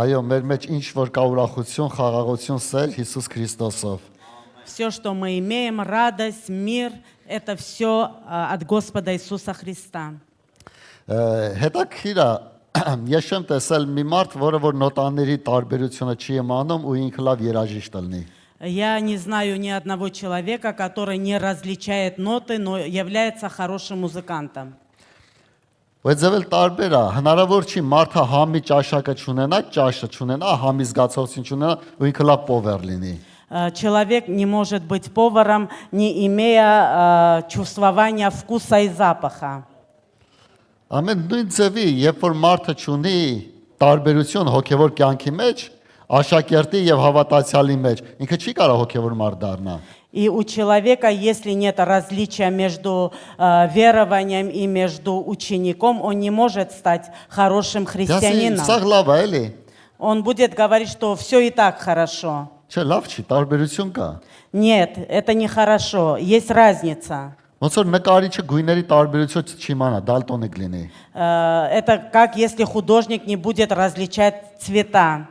Այո, մեր մեջ ինչ որ կա ուրախություն, խաղաղություն, սեր Հիսուս Քրիստոսով։ Все, что мы имеем, радость, мир, это все от Господа Иисуса Христа. Հետաքրիր է, ես չեմ տեսել մի մարդ, որը որ նոտաների տարբերությունը չի իմանում ու ինքը լավ երաժիշտ լինի։ Я не знаю ни одного человека, который не различает ноты, но является хорошим музыкантом. Բայց ևել տարբեր է, հնարավոր չի մարդը համի ճաշակը չունենա, ճաշը չունենա, համի զգացողություն չունենա ու ինքը լավ պովեր լինի։ Человек не может быть поваром, не имея чувствования вкуса и запаха. Ամեն նույն ձևի, երբ որ մարդը չունի տարբերություն հոգևոր կյանքի մեջ, աշակերտի եւ հավատացյալի մեջ, ինքը չի կարող հոգևոր մարդ դառնա։ И у человека, если нет различия между верованием и между учеником, он не может стать хорошим христианином. Սա լավ է, էլի։ Он будет говорить, что все и так хорошо. Չէ, լավ չի, տարբերություն կա։ Нет, это нехорошо, есть разница. Ոնց որ նկարիչը գույների տարբերություն չիմանա, դալտոնիկ լինի։ Это как если художник не будет различать цвета.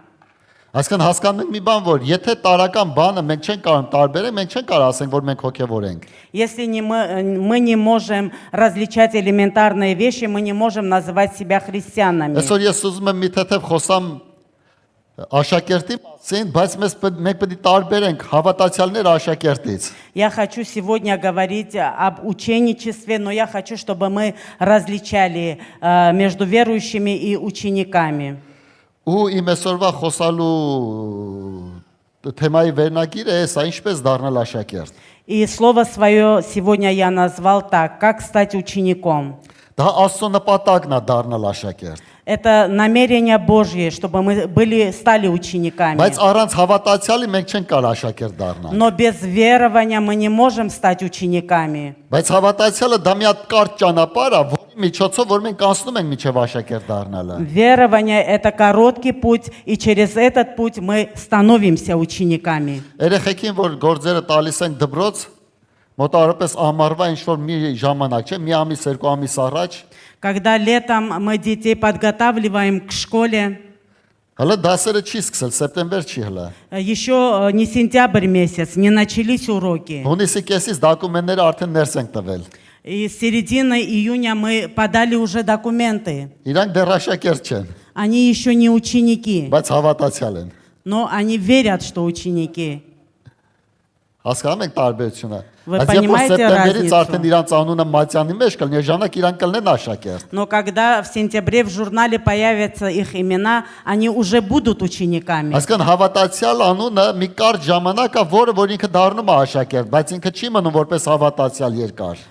Այսինքն հասկանում եք մի բան, որ եթե տարական բանը մենք չենք կարող տարբերել, մենք չենք կարող ասենք, որ մենք հոգևոր ենք։ Если мы не можем различать элементарные вещи, мы не можем называть себя христианами. Այսօր ես ուզում եմ մի թեթև խոսամ աշակերտի մասին, բայց մենք պետք է տարբերենք հավատացյալներ աշակերտից։ Я хочу сегодня говорить об ученичестве, но я хочу, чтобы мы различали между верующими и учениками. Ու իմ այսօրվա խոսալու թեմայի վերնագիրը է սա ինչպես դառնալ աշակերտ։ И слово свое сегодня я назвал так: как стать учеником. Դա Աստծո նպատակն է դառնալ աշակերտ։ Это намерение Божье, чтобы мы стали учениками. Բայց առանց հավատացյալի մենք չենք կարող աշակերտ դառնալ։ Но без верования мы не можем стать учениками. Բայց հավատացյալը դա մի հատ կարճ ճանապարհ է, որի միջոցով որ մենք անցնում ենք միջև աշակերտ դառնալը։ Верование – это короткий путь, и через этот путь мы становимся учениками. Երեխեքին որ գործերը տալիս են դպրոց, մոտավորապես ամառվա ինչ որ մի ժամանակ, չէ, մի ամիս, երկու ամիս առաջ, Когда летом мы детей подготавливаем к школе, հələ դասերը չի սկսել, սեպտեմբեր չի հələ։ еще не сентябрь месяц, не начались уроки. Հունիսի կեսից դոկումենտները արդեն ներս ենք տվել։ И с середины июня мы подали уже документы. Իրանք դեռ աշակերտ չեն, Они еще не ученики, բայց հավատացյալ են։ но они верят, что ученики. Հասկանում եք տարբերությունը։ Вы Բայց երբ որ понимаете սեպտեմբերից разницу? արդեն իրանց անունը Մատյանի մեջ կլինի, ժամանակ իրանք կլինեն աշակերտ։ Но когда в сентябре в журнале появятся их имена, они уже будут учениками. Այսինքն հավատացյալ անունը մի կարճ ժամանակ է, որ ինքը դառնում է աշակերտ, բայց ինքը չի մնում որպես հավատացյալ երկար։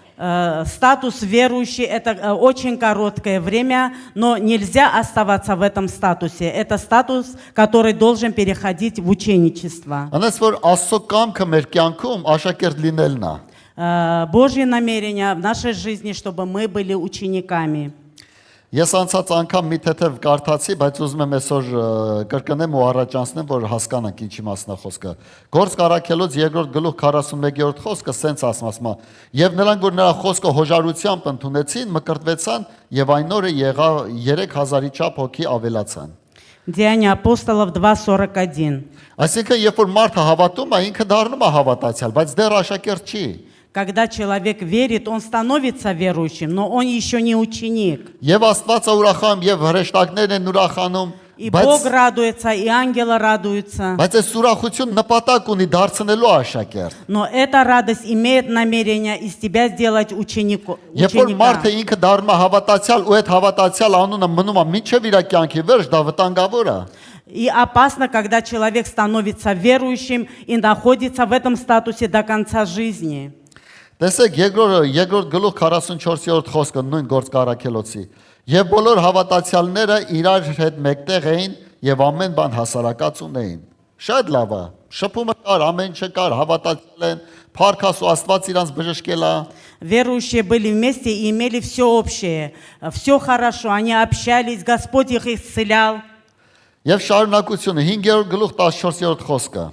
Статус верующий – это очень короткое время, но нельзя оставаться в этом статусе. Это статус, который должен переходить в ученичество. Անես որ Աստծո կամքը մեր կյանքում աշակերտ լինելն է։ Божье намерение в нашей жизни, чтобы мы были учениками. Ես անցած անգամ մի թեթև կարդացի, բայց ուզում եմ այսօր կրկնեմ ու առաջանցնեմ, որ հասկանանք ինչի մասն է խոսքը։ Գործք առաքելոց 2-րդ գլուխ 41-րդ խոսքը սենց ասում է. Եվ նրանք, որ նրա խոսքը հոժարությամբ ընդունեցին, մկրտվեցան եւ այն օրը եղավ 3000-ի չափ հոգի ավելացան։ Деяния апостолов 2:41. Այսինքն, երբ որ մարդը հավատում է, ինքը դառնում է հավատացյալ, բայց դեռ աշակերտ չի։ Когда человек верит, он становится верующим, но он еще не ученик. Եվ Աստվածը ուրախանում, եւ հրեշտակներն են ուրախանում, И Бог радуется, и ангелы радуются. բայց այս ուրախություն նպատակ ունի դարձնելու աշակերտ։ Но эта радость имеет намерение из тебя сделать Երբ որ ученика. մարդը ինքը դառնում է հավատացյալ ու այդ հավատացյալ անունը մնում է մինչև իր կյանքի վերջ, դա վտանգավոր է։ И опасно, когда человек становится верующим и находится в этом статусе до конца жизни. Տեսեք երկրորդ գլուխ 44-րդ խոսքը նույն գործք առաքելոցի։ Եվ բոլոր հավատացյալները իրար հետ մեկտեղ էին եւ ամեն բան հասարակած ունեին։ Շատ լավ է։ Շփումը կար, ամեն ինչ կար, հավատացյալ են, փառքասու Աստված իրանց բժշկել է։ Верующие были вместе и имели все общее. Все хорошо, они общались, Господь их исцелял. Եվ շարունակությունը 5-րդ գլուխ 14-րդ խոսքը։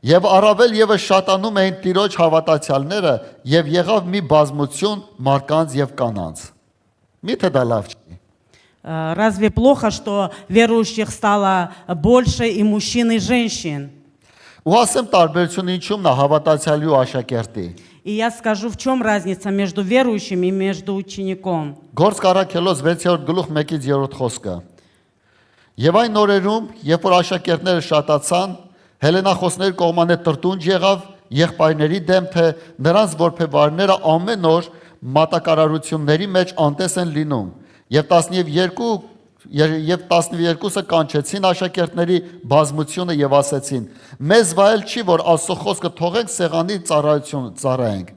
Եվ առավել եւս շատանում էին Տիրոջ հավատացյալները եւ եղավ մի բազմություն մարկանց եւ կանանց։ Միթե դա լավ չի։ Разве плохо, что верующих стало больше и мужчин, и женщин? Ու ասեմ տարբերությունը ինչումն է հավատացյալի ու աշակերտի։ И я скажу, в чем разница между верующим и между учеником. Գործք առաքելոց 6-րդ գլուխ 1-3 խոսքը։ Եվ այն օրերում, երբ որ աշակերտները շատացան, հելենախոսների կողմանը տրտունջ եղավ եղբայրների դեմ, թե նրանց որբևարները ամեն օր մատակարարությունների մեջ անտես են լինում։ Եվ 12-ը կանչեցին աշակերտների բազմությունը եւ ասեցին. մեզ վայել չի, որ Աստծո խոսքը թողենք սեղանի ծառայենք։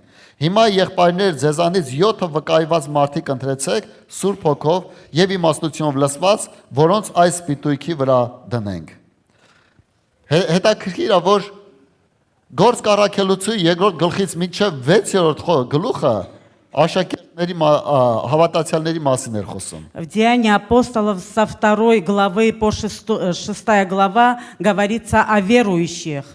Հիմա եղբայրներ ձեզանից 7 վկայված մարդիկ ընտրեցեք Սուրբ Հոգով եւ իմաստությունով լսված, որոնց այս պիտույքի վրա դնենք։ Հետաքրքիր է, որ Գործք առաքելոցի 2-րդ գլխից մինչև 6-րդ գլուխը աշակերտների հավատացյալների մասին էր խոսում։ В Деянии апостолов со 2 главы по 6 глава говорится о верующих.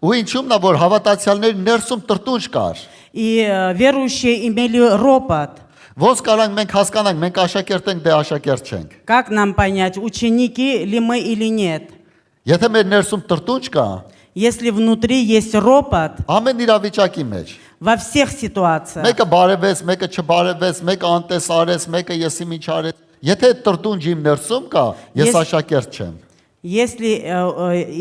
Ու ինչու՞մն է, որ հավատացյալների ներսում տրտունջ կար։ И верующие имели ропот. Ոնց կարանք մենք հասկանանք, մենք աշակերտ ենք, դե աշակերտ չենք։ Как нам понять, ученики ли мы или нет? Եթե մեր ներսում տրտունջ կա, Если внутри есть ропот, ամեն իրավիճակի մեջ, во всех ситуациях, մեկը բարևեց, մեկը չբարևեց, մեկը անտես արեց, մեկը եսի միջ արեց։ Եթե տրտունջ իմ ներսում կա, ես աշակերտ չեմ։ если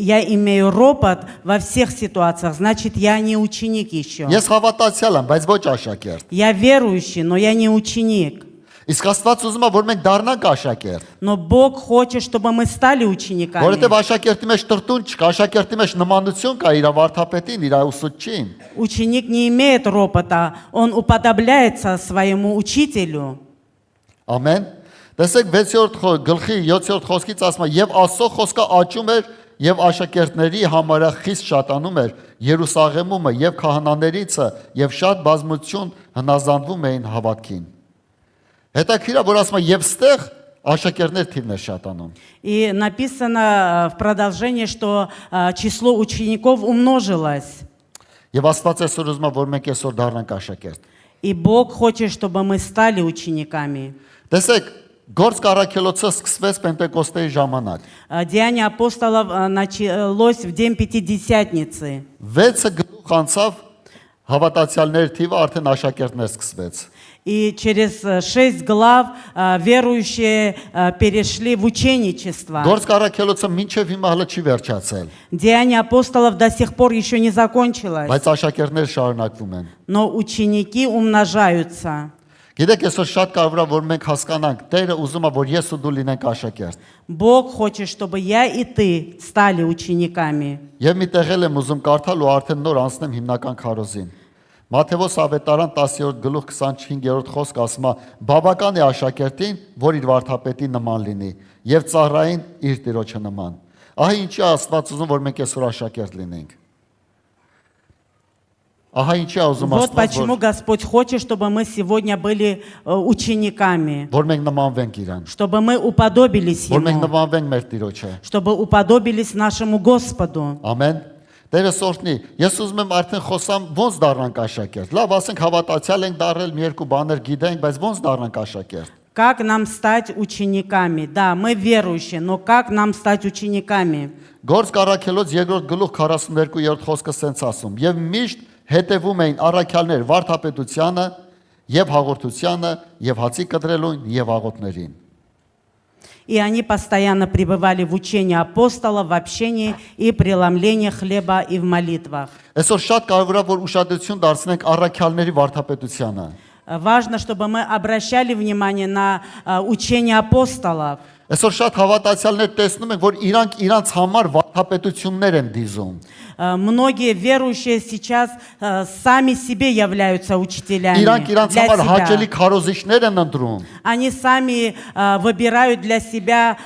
я имею ропот во всех ситуациях, значит, я не ученик еще. Ես հավատացյալ եմ, բայց ոչ աշակերտ։ Я верующий, но я не ученик. Իսկ Աստված ուզում է, որ մենք դառնանք աշակերտ։ Но Бог хочет, чтобы мы стали учениками. Որովհետև աշակերտի մեջ տրտունջ չկա, աշակերտի մեջ նմանություն կա իր վարդապետին, իր ուսուցչին։ Ученик не имеет ропота, он уподобляется своему учителю. Ամեն։ Տեսեք 6-րդ գլխի 7-րդ խոսքից ասում է, եւ Աստծո խոսքը աճում էր եւ աշակերտների համարը խիստ շատանում էր Երուսաղեմում եւ քահանաներիցը եւ շատ բազմություն հնազանդվում էին հավատքին։ Հետաքրքիր է, որ ասում է եւ ստեղ աշակերտներ թիվն է շատանում։ И написано в продолжении, что число учеников умножилось. Եվ Աստված այսօր уզում է, որ մենք այսօր դառնանք աշակերտ։ И Бог хочет, чтобы мы стали учениками. Տեսեք, Գործք առաքելոցը սկսվեց Պենտեկոստեի ժամանակ։ Деяние апостолов началось в день Пятидесятницы. 6 գլուխ անցավ հավատացյալների թիվը արդեն աշակերտներ սկսվեց։ И через 6 глав верующие перешли в ученичество. Գործք առաքելոցը մինչև հիմա հələ չի վերջացել, Деяние апостолов до сих пор еще не закончилось, բայց աշակերտներ շարունակվում են։ но ученики умножаются. Գիտեք, այսօր շատ կարևոր է, որ մենք հասկանանք, Տերը ուզում է, որ ես ու դու լինենք աշակերտ։ Бог хочет, чтобы я и ты стали учениками. Եվ մի տեղել եմ ուզում կարդալ ու արդեն նոր անցնեմ հիմնական քարոզին։ Մատթեոս ավետարան 10-րդ գլուխ 25-րդ խոսք ասում է. բավական է աշակերտին, որ իր վարդապետի նման լինի, եւ ծառային իր տիրոջը նման։ Ահա ինչի է Աստված ուզում, որ մենք այսօր աշակերտ լինենք։ Ահա ինչի է ուզում Вот Աստված, почему Господь хочет, чтобы мы сегодня были учениками, որ մենք նմանվենք իրան, чтобы мы уподобились որ մենք Ему, նմանվենք մեր տիրոջը։ чтобы уподобились нашему Господу. Ամեն։ Տերը սորտնի, ես ուզում եմ արդեն խոսամ ոնց դառնանք աշակերտ։ Լավ, ասենք հավատացյալ ենք դառել, մի երկու բաներ գիտենք, բայց ոնց դառնանք աշակերտ։ Как нам стать учениками? Да, мы верующие, но как нам стать учениками? Գործք առաքելոց 2-րդ գլուխ 42-րդ խոսքը սենց ասում. Եվ միշտ հետևում էին առաքյալներ վարդապետությանը եւ հաղորդությանը եւ հացի կտրելուն եւ աղոթներին։ И они постоянно пребывали в учении апостолов, в общении и преломлении хлеба и в молитвах. Այսօր շատ կարևոր է, որ ուշադրություն դարձնենք առաքյալների վարդապետությանը։ Важно, чтобы мы обращали внимание на учение апостолов. Այսօր շատ հավատացյալներ տեսնում են, որ իրանք համար վարդապետություններ են դիզում։ Многие верующие сейчас сами себе являются учителями Իրանք для համար հաճելի себя. քարոզիչներ են ընտրում։ Они сами выбирают для себя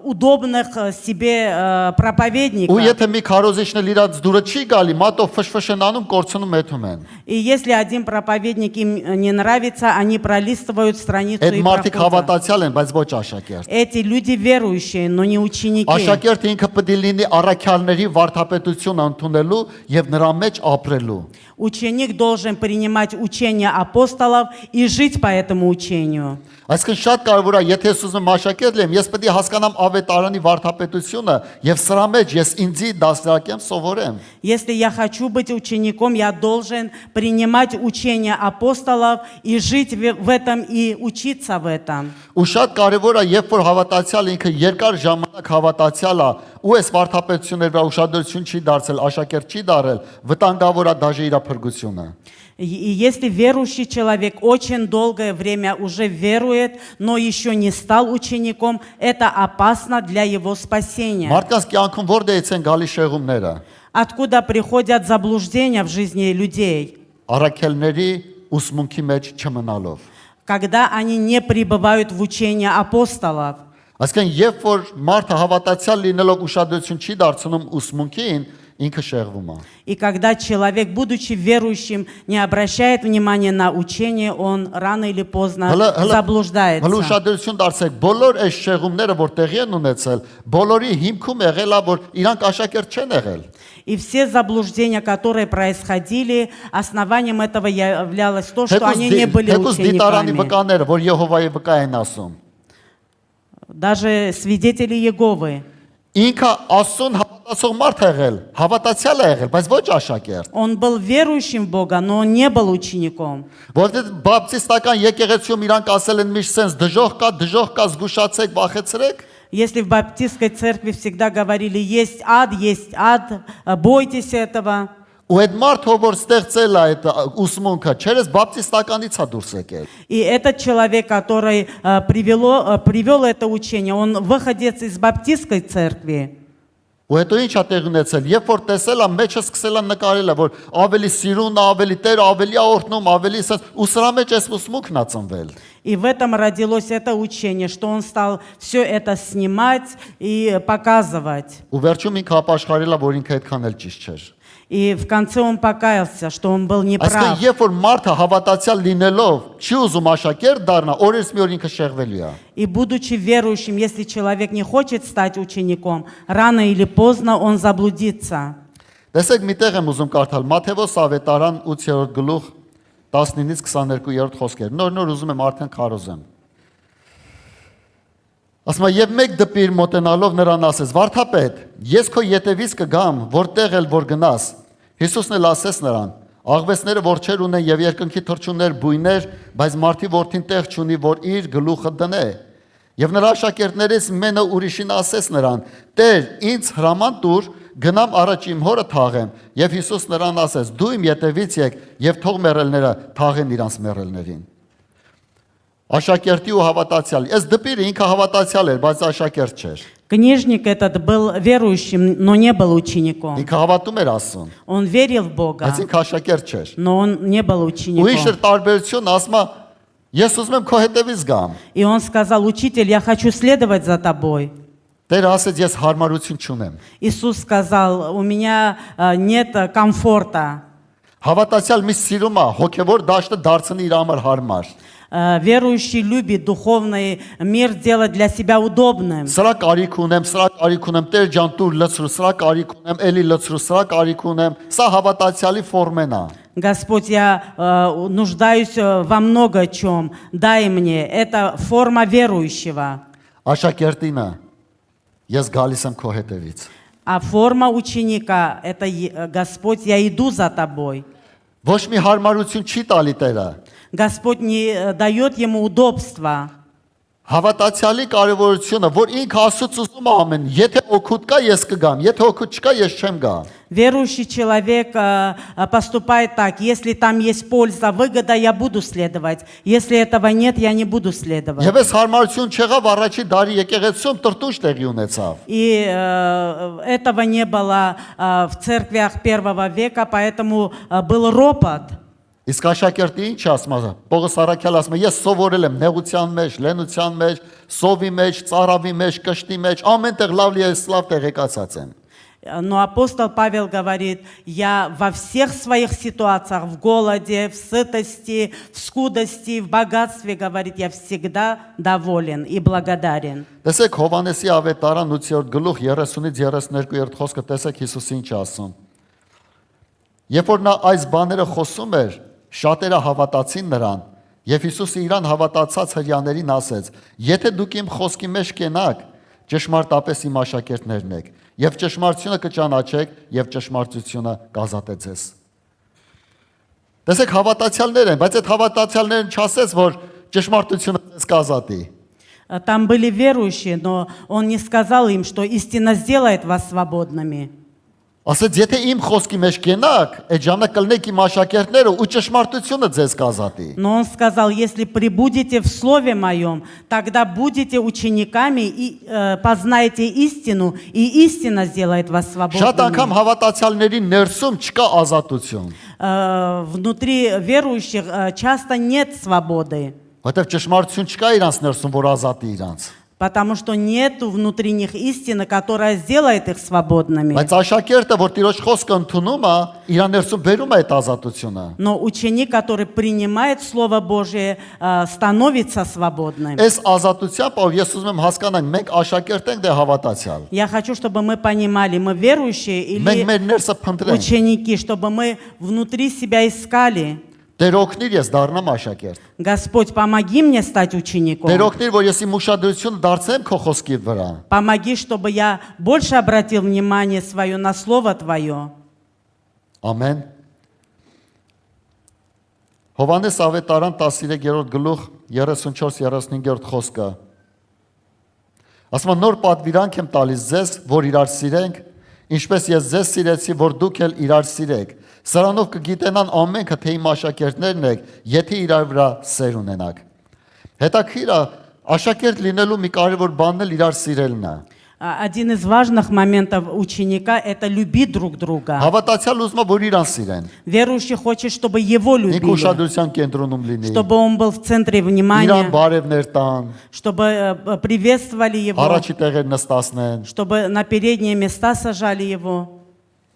удобных себе проповедников. Ու եթե մի քարոզիչն էլ իրաց դուրը չի գալի, մատով ֆշֆշ են անում, կորցնում եթում են։ И если один проповедник им не нравится, они пролистывают страницу Այդ и մարդիկ проходят. հավատացյալ են, բայց ոչ աշակերտ։ աշակերտ։ Эти люди верующие, но не ученики. Աշակերտը ինքը պետք է լինի առաքյալների վարդապետությունը ընդունելու եւ նրա մեջ ապրելու։ Ученик должен принимать учение апостолов и жить по этому учению. Այսինքն շատ կարևոր է, եթե ես ուզում աշակերտ լինեմ, ես պետք է հասկանամ ավետարանի վարդապետությունը եւ սրա մեջ ես ինձի դասակեմ սովորեմ։ Если я хочу быть учеником, я должен принимать учение апостолов и жить в этом и учиться в этом. Ու շատ կարևոր է, երբ որ հավատացյալ ինքը երկար ժամանակ հավատացյալ է, ու այս վարդապետությունների վրա ուշադրություն չի դարձել, աշակերտ չի դարել, վտանգավոր է դաժե իր փրկությունը։ И если верующий человек очень долгое время уже верует, но еще не стал учеником, это опасно для его спасения. Մարդկանց կյանքում որտեղից են գալի շեղումները։ Откуда приходят заблуждения в жизни людей? Առաքելների ուսմունքի մեջ չմնալով։ Когда они не пребывают в учении апостолов. Այսինքն, երբ որ մարդը հավատացյալ լինելով ուշադրություն չի դարձնում ուսմունքին, ինքը շեղվում է։ И когда человек, будучи верующим, не обращает внимания на учение, он рано или поздно заблуждается. Հələ ուշադրություն դարձեք, բոլոր այս շեղումները, որ տեղի են ունեցել, բոլորի հիմքում եղել է, որ իրանք աշակերտ չեն եղել։ И все заблуждения, которые происходили, основанием этого являлось то, что они не были Թեկուզ դիտարանի учениками. վկաները, որ Եհովայի վկա են ասում։ Даже свидетели Иеговы. Ինքը Աստծուն հավատացող մարդ է եղել, հավատացյալ է եղել, բայց ոչ աշակերտ։ Он был верующим в Бога, но он не был учеником. Որտեղ բապտիստական եկեղեցիում իրանք ասել են միշտ sense դժոխք կա, զգուշացեք, վախեցրեք։ Если в баптистской церкви всегда говорили, есть ад, бойтесь этого. Ու այդ մարդը որ ստեղծել է այդ ուսմունքը, չերես բապտիստականից է դուրս եկել։ И этот человек, который привел это учение, он выходец из баптистской церкви. Ու հետո ինչ է տեղ ունեցել, երբ որ տեսել է, մեջը սկսել է նկարել, որ ավելի սիրուն է, ավելի Տեր, ավելի է օրհնում, ավելի սա, ու սրա մեջ այս ուսմունքն է ծնվել։ И в этом родилось это учение, что он стал все это снимать и показывать. Ու վերջում ինքը ապաշխարել է, որ ինքը այդքան էլ ճիշտ չէր։ И в конце он покаялся, что он был неправ. Այսինքն, երբ որ մարդը հավատացյալ լինելով չի ուզում աշակերտ դառնա, օրից մի օր ինքը շեղվելու է։ И будучи верующим, если человек не хочет стать учеником, рано или поздно он заблудится. Տեսեք, մի տեղ եմ ուզում կարդալ Մատթեոս ավետարան 8-րդ գլուխ 19-ից 22-րդ խոսքեր։ Նոր ուզում եմ արդեն քարոզեմ։ Ասում է, եւ մեկ դպիր մոտենալով նրան ասեց. «Վարդապետ, ես քո ետևից կգամ, որտեղ էլ որ գնաս»։ Հիսուսն էլ ասեց նրան. «Աղվեսները որջեր ունեն եւ երկնքի թռչուններ բույներ, բայց մարդի որդին տեղ չունի, որ իր գլուխը դնե»։ Եվ նրա աշակերտներից մենը ուրիշին ասեց նրան. «Տեր, ինձ հրաման տուր, գնամ առաջ իմ հորը թաղեմ»։ Եվ Հիսուս նրան ասեց. «Դու իմ ետևից եկ եւ թող մեռելները թաղեն իրանց մեռելներին»։ Աշակերտի ու հավատացյալ։ Այս դպիրը ինքը հավատացյալ էր, բայց աշակերտ չէր։ Книжник этот был верующим, но не был учеником. Ինքը հավատում էր Աստծուն, Он верил в Бога, բայց ինքը աշակերտ չէր։ но он не был Ու ինչ учеником. էր տարբերություն, ասում է, ես ուզում եմ քո հետևից գամ։ И он сказал: «Учитель, я хочу следовать за тобой». Տեր ասեց, ես հարմարություն չունեմ։ Иисус сказал: «У меня нет комфорта». Հավատացյալ մի սիրում է, հոգևոր դաշտը դարձնի իր համար հարմար։ Верующий любит духовный мир делать для себя удобным. Սրա կարիք ունեմ, Տեր ջան, դու լցրու, սրա կարիք ունեմ, էլի լցրու, սրա կարիք ունեմ։ Սա հավատացյալի ֆորմեն է։ Господь, я нуждаюсь во много чем. Дай мне. Это форма верующего. Աշակերտինը ես գալիս եմ քո հետևից։ А форма ученика – это Господь, я иду за тобой. Ոչ մի հարմարություն չի տալի Տերը։ Господь не дает ему удобства. Հավատացյալի կարևորությունը, որ ինքը Աստծուց ուզում է ամեն, եթե օգուտ կա, ես կգամ, եթե օգուտ չկա, ես չեմ գա։ Верующий человек поступает так: если там есть польза, выгода, я буду следовать. Если этого нет, я не буду следовать. Եվ այս հարմարություն չեղավ առաջի դարի եկեղեցում տրտուշ տեղի ունեցավ։ И этого не было в церквях первого века, поэтому был ропот. Իսկ աշակերտի ինչ ասում է։ Պողոս առաքյալ ասում է, ես սովորել եմ նեղության մեջ, լենության մեջ, սովի մեջ, ծարավի մեջ, կշտի մեջ, ամենտեղ լավ տեղեկացած եմ։ Но апостол Павел говорит, я во всех своих ситуациях, в голоде, в сытости, в скудости, в богатстве, говорит, я всегда доволен и благодарен. Տեսեք Հովանեսի ավետարան 8-րդ գլուխ 30-ից 32-րդ խոսքը տեսեք Հիսուսը ինչ ասում։ Երբ որ նա այս բաները խոսում էր, շատերը հավատացին նրան, եւ Հիսուսը իրան հավատացած հրյաներին ասեց. Եթե դուք իմ խոսքի մեջ կենաք, ճշմարտապես իմ աշակերտներն եք, եւ ճշմարտությունը կճանաչեք, եւ ճշմարտությունը կազատե ձեզ։ Տեսեք հավատացյալներ են, բայց այդ հավատացյալներն չասեց, որ ճշմարտությունը ձեզ կազատի։ Там были верующие, но он не сказал им, что истина сделает вас свободными. Ասեց, եթե իմ խոսքի մեջ կենաք, այդ ժամանակ կլնեք իմ աշակերտները ու ճշմարտությունը ձեզ կազատի։ Но он сказал, если прибудете в Слове Моем, тогда будете учениками и познаете истину, и истина сделает вас Շատ անգամ свободными. հավատացյալների ներսում չկա ազատություն, Внутри верующих часто нет свободы, որտեղ ճշմարտություն չկա իրանց ներսում, որ ազատի իրանց։ потому что нету внутри них истины, которая сделает их свободными. Բայց աշակերտը, որ Տիրոջ խոսքը ընդունում է, իրան ներսում բերում է այդ ազատությունը։ Но ученик, который принимает Слово Божие, становится свободным. Այս ազատությամբ, ով ես ուզում եմ հասկանանք, մենք աշակերտ ենք, դե հավատացյալ։ Я хочу, чтобы мы понимали, мы верующие Մենք или մեր ներսը փնտրենք։ ученики, чтобы мы внутри себя искали. Տեր օգնիր ես դառնամ աշակերտ։ Господь, помоги мне стать учеником. Տեր օգնիր, որ ես իմ ուշադրությունը դարձնեմ քո խոսքի վրա։ Помоги, чтобы я больше обратил внимание свое на Слово Твое. Ամեն։ Հովանես ավետարան 13-րդ գլուխ 34-35-րդ խոսքը։ Ասում է, նոր պատվիրանք եմ տալիս ձեզ, որ իրար սիրենք, ինչպես ես ձեզ սիրեցի, որ դուք էլ իրար սիրեք։ Սրանով կգիտենան ամենքը, թե իմ աշակերտներն եք, եթե իրար վրա սեր ունենաք։ Հետաքրքիր է, աշակերտ լինելու մի կարևոր բանն էլ իրար սիրելն է։ Один из важных моментов ученика – это любить друг друга. Հավատացյալ ուզում է, որ իրան սիրեն։ Верующий хочет, чтобы его Ինքը любили, ուշադրության կենտրոնում լինի։ чтобы он был в центре Իրան внимания, բարևներ տան, чтобы приветствовали его, առաջի տեղեր նստացնեն։ чтобы на передние места сажали его.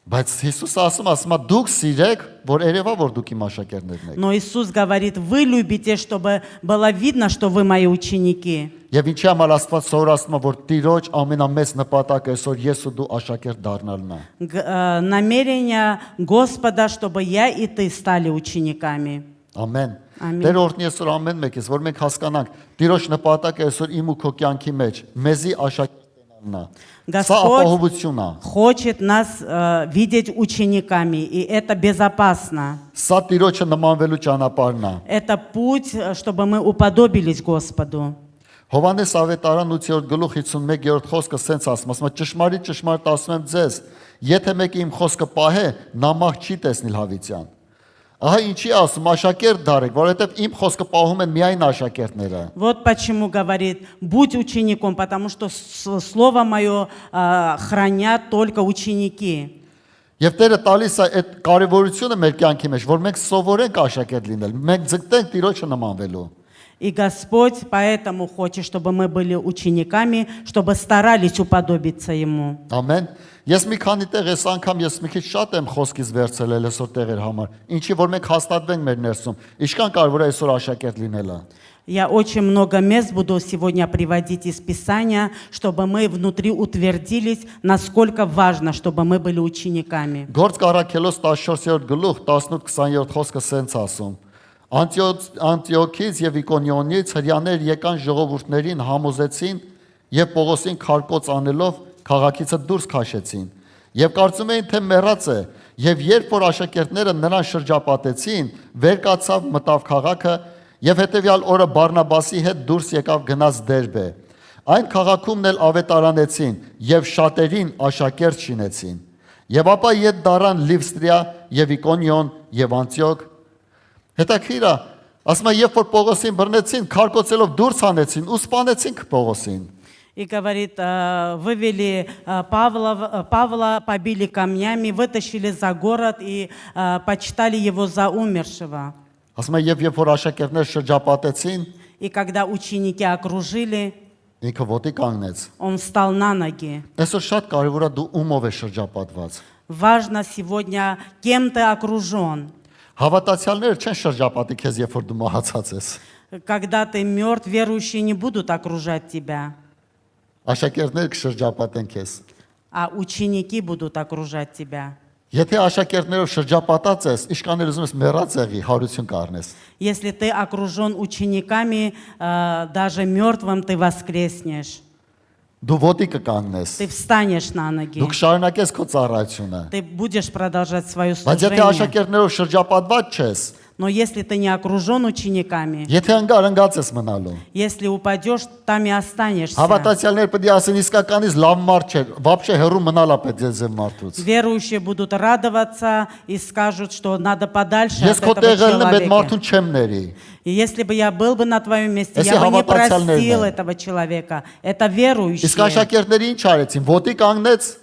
Բայց Հիսուսը ասում է, դուք սիրեք, որ երևա, որ դուք իմ աշակերտներն եք։ Но Иисус говорит, вы любите, чтобы было видно, что вы мои ученики. Եվ ինչի համար Աստված սովորացնում է, որ Տիրոջ ամենամեծ նպատակը այսօր ես ու դու աշակերտ դառնալն է։ Намерение Господа, чтобы я и ты стали учениками. Ամեն։ Ամեն։ Տեր օրհնի այսօր ամեն մեկից, որ մենք հասկանանք, Տիրոջ նպատակը այսօր իմ ու քո կյանքի մեջ մեզի աշակերտ դառնալն է։ Սա Господь ապահովություն է։ хочет нас видеть учениками, и это безопасно. Սա Տիրոջը նմանվելու ճանապարհն է։ Это путь, чтобы мы уподобились Господу. Հովանես ավետարան 8-րդ գլուխ 51-րդ խոսքը սենց ասում է, ճշմարիտ ասում եմ ձեզ, եթե մեկը իմ խոսքը պահե, նամակ չի տեսնիլ հավիտյան։ Ահա ինչի ասում, աշակերտ դարեք, որովհետև իմ խոսքը պահում են միայն աշակերտները։ Вот почему говорит, будь учеником, потому что Слово Мое хранят только ученики. Եվ Տերը տալիս է այդ կարևորությունը մեր կյանքի մեջ, որ մենք սովորենք աշակերտ լինել, մենք ձգտենք Տիրոջը նմանվելու։ И Господь поэтому хочет, чтобы мы были учениками, чтобы старались уподобиться Ему. Ամեն։ Ես մի քանի տեղ այս անգամ ես մի քիչ շատ եմ խոսքից վերցրել այսօր տեղեր համար։ Ինչի որ մենք հաստատվենք մեր ներսում։ Ինչքան կարևոր է այսօր աշակերտ լինելը։ Я очень много мест буду сегодня приводить из Писания, чтобы мы внутри утвердились, насколько важно, чтобы мы были учениками. Գործ Կարաքելոս 14-րդ գլուխ 18-20-րդ խոսքը սենց ասում։ Անտիոքից եւ Իկոնիոնից հрьяաներ եկան ժողովուրդներին համոզեցին եւ Պողոսին քարկոց անելով քաղաքիցը դուրս քաշեցին եւ կարծում էին թե մեռած է եւ երբ որ աշակերտները նրան շրջապատեցին վեր կացավ մտավ քաղաքը եւ հետեւյալ օրը Բարնաբասի հետ դուրս եկավ գնաց Դերբե այն քաղաքումն էլ ավետարանեցին եւ շատերին աշակերտ շինեցին եւ ապա ետ դարան Լիվստրիա եւ Իկոնիոն եւ Անտիոք Հետաքրքիր է, ասում է, երբ որ Պողոսին բռնեցին, քարկոծելով դուրս հանեցին ու սպանեցին Պողոսին։ И говорит, вывели Павла, побили камнями, вытащили за город и почитали его за умершего. Ասում է, երբ որ աշակերտներ շրջապատեցին, И когда ученики окружили, ինքը ոտի կանգնեց։ Он встал на ноги. Այսօր շատ կարևոր է դու ումով ես շրջապատված։ Важно сегодня, кем ты окружен. Հավատացյալները չեն շրջապատի քեզ, երբ որ դու մահացած ես։ Когда ты мертв, верующие не будут окружать тебя, Աշակերտները կշրջապատեն քեզ։ а ученики будут окружать тебя. Եթե աշակերտներով շրջապատած ես, իշկաներ ուզում ես մեռած եղի, հարություն կառնես։ Если ты окружен учениками, даже мертвым ты воскреснешь. Դու ոտի կկանգնես։ Ты встанешь на ноги. Դու կշարունակես քո ծառայությունը։ Ты будешь продолжать свое Բայց եթե служение. աշակերտներով շրջապատված չես, Но если ты не окружен учениками, եթե ընկած ես մնալու։ если упадешь, там и останешься. Հավատացյալները պետք է ասեն իսկականից լավ մարդ չէ, вообще հերու մնալա պետք է ձեր մարդուց։ Верующие будут радоваться и скажут, что надо подальше Ես от քո этого տեղերն եմ այդ человека. մարդուն չեմ ների։ И если бы я был бы на твоем месте, Если я бы не հավատացյալներն простил են։ этого человека. Это Իսկ верующие. աշակերտները ինչ արեցին։ Ոտի կանգնեց,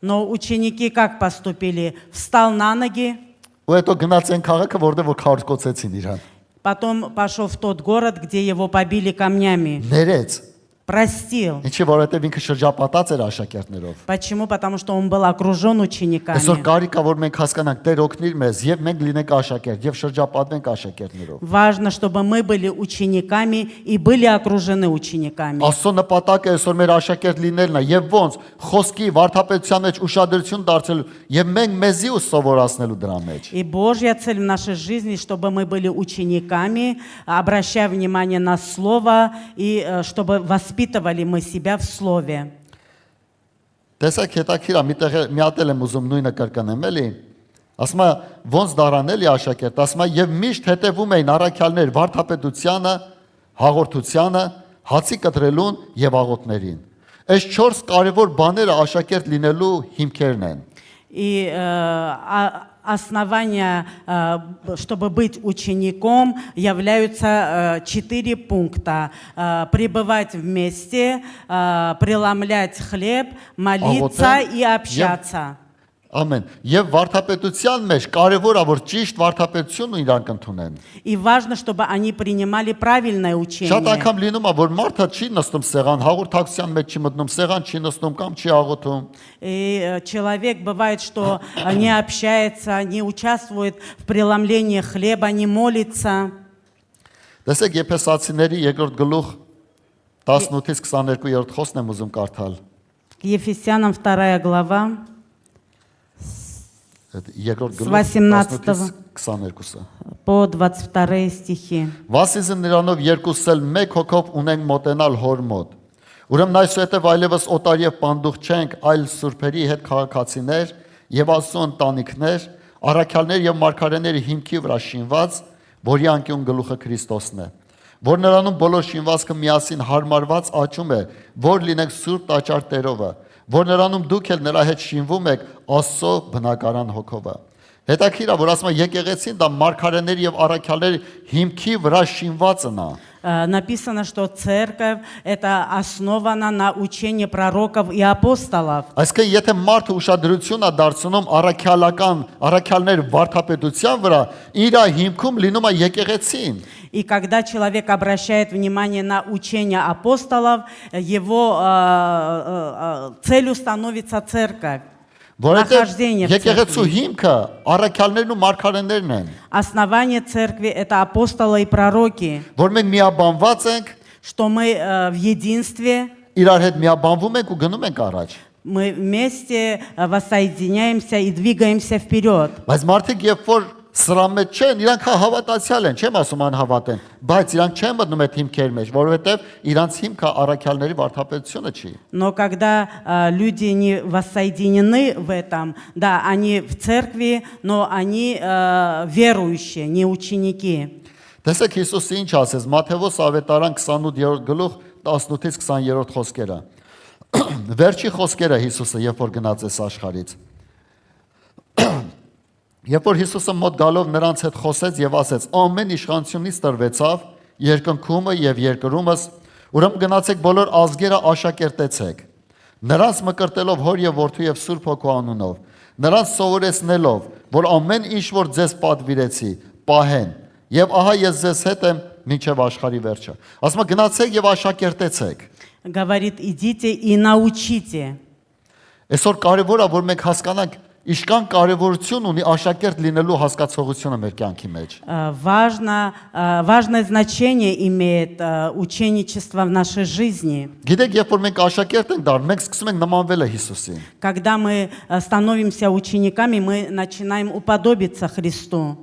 Но ученики как поступили? Встал на ноги, ու հետո գնաց այն քաղաքը, որտեղ որ քարոզկոցեցին իրան։ потом пошел в тот город, где его побили камнями. Ներեց։ Простил. Ինչի որովհետև ինքը շրջապատած էր աշակերտներով։ Почему? Потому что он был окружен Այսօր учениками. կարիք կա որ մենք հասկանանք Տեր օգնիր մեզ եւ մենք լինենք աշակերտ եւ շրջապատվենք աշակերտներով։ Важно, чтобы мы были учениками и были окружены учениками. Աստծո նպատակը այսօր մեր աշակերտ լինելն է եւ ոնց խոսքի վարդապետության մեջ ուշադրություն դարձնելու եւ մենք մեզի ու սովորացնելու դրա մեջ։ И Божья цель в нашей жизни, чтобы мы были учениками, обращая внимание на Слово, и чтобы воспитывали мы себя в Слове. Տեսակ հետաքրիր է, մի հատ եմ ուզում նույնը կրկնեմ էլի։ Ասում է ոնց դարանելի աշակերտ, ասում է եւ միշտ հետևում էին առաքյալներ վարդապետությանը, հաղորդությանը, հացի կտրելուն եւ աղոթներին։ Այս 4 կարևոր баները աշակերտ լինելու հիմքերն են։ И основания, чтобы быть учеником, являются 4 пункта. Пребывать вместе, преломлять хлеб, молиться и общаться. Ամեն։ Եվ վարդապետության մեջ կարևոր է որ ճիշտ վարդապետությունը իրանք ընդունեն։ И важно, чтобы они принимали правильное Շատ учение. անգամ լինում է որ մարդը չի նստում սեղան, հաղորդակցության մեջ չի մտնում, սեղան չի նստում կամ չի աղոթում։ И человек бывает, что не общается, не участвует в преломлении хлеба, не молится. Տեսեք Եփեսացիների 2-րդ գլուխ 18-ից 22-րդ խոսքն եմ ուզում կարդալ։ Ефесянам 2 глава, Այդ 2-րդ С գլուխ 18-ը 22-ը։ по 22 стихи. Վասիզը նրանով երկուսս էլ մեկ հոգով ունենք մոտենալ հոր մոտ։ Ուրեմն այսուհետև այլևս օտար եւ պանդուխ չենք, այլ սուրբերի հետ քաղաքացիներ եւ Աստծո ընտանիքներ, առաքյալներ եւ մարգարեների հիմքի վրա շինված, որի անկյուն գլուխը Քրիստոսն է, որ նրանում բոլոր շինվածքը միասին հարմարված աճում է, որ լինենք սուրբ տաճար Տերովը, որ նրանում դուք էլ նրա հետ շինվում եք Աստծո բնակարան հոգովը։ Հետաքրքիր է, որ ասում է եկեղեցին դա մարգարեների եւ առաքյալների հիմքի վրա շինվածն է։ Написано, что церковь это основана на учении пророков и апостолов. Այսինքն եթե մարդը ուշադրություն է դարձնում առաքյալներ վարդապետության вրա, իր հիմքում լինում է եկեղեցին։ И когда человек обращает внимание на учение апостолов, его целью становится церковь. Нахождение Որովհետև в եկեղեցու церкви. հիմքը առաքյալներն ու մարգարեներն են, Основание церкви это апостолы и пророки, որ մենք միաբանված ենք, что мы в единстве, իրար հետ միաբանվում ենք ու գնում ենք առաջ։ мы вместе воссоединяемся и двигаемся вперед. Բայց մարդիկ երբ որ սրա մեջ չեն, իրանք հավատացյալ են, չեմ ասում անհավատ են, բայց իրանք չեն մտնում այդ հիմքերի մեջ, որովհետև իրանք հիմքը առաքյալների վարդապետությունը չի։ Но когда люди не воссоединены в этом, да, они в церкви, но они верующие, не ученики. Տեսեք Հիսուսը ինչ ասեց Մատթեոս ավետարան 28-րդ գլուխ 18-ից 20-րդ խոսքերը։ Վերջի խոսքերը Հիսուսը, երբ որ գնաց այս աշխարհից։ Երբ որ Հիսուսը մոտ գալով նրանց հետ խոսեց եւ ասեց. «Ամեն իշխանությունից տրվեցավ, երկնքումը եւ երկրումս, ուրեմն գնացեք բոլոր ազգերը աշակերտեցեք, նրանց մկրտելով Հոր եւ Որդու եւ Սուրբ Հոգու անունով, նրանց սովորեցնելով, որ ամեն ինչ որ ձեզ պատվիրեցի, պահեն, եւ ահա ես ձեզ հետ եմ մինչեւ աշխարհի վերջը»։ Ասում է գնացեք եւ աշակերտեցեք։ говорит, идите и научите. Այսօր կարևոր է, որ մենք հասկանանք Իշքան կարևորություն ունի աշակերտ լինելու հասկացողությունը մեր կյանքի մեջ։ Важное значение имеет ученичество в нашей жизни. Գիտեք, երբ որ մենք աշակերտ ենք դառնում, մենք սկսում ենք նմանվել Հիսուսին։ Когда мы становимся учениками, мы начинаем уподобиться Христу.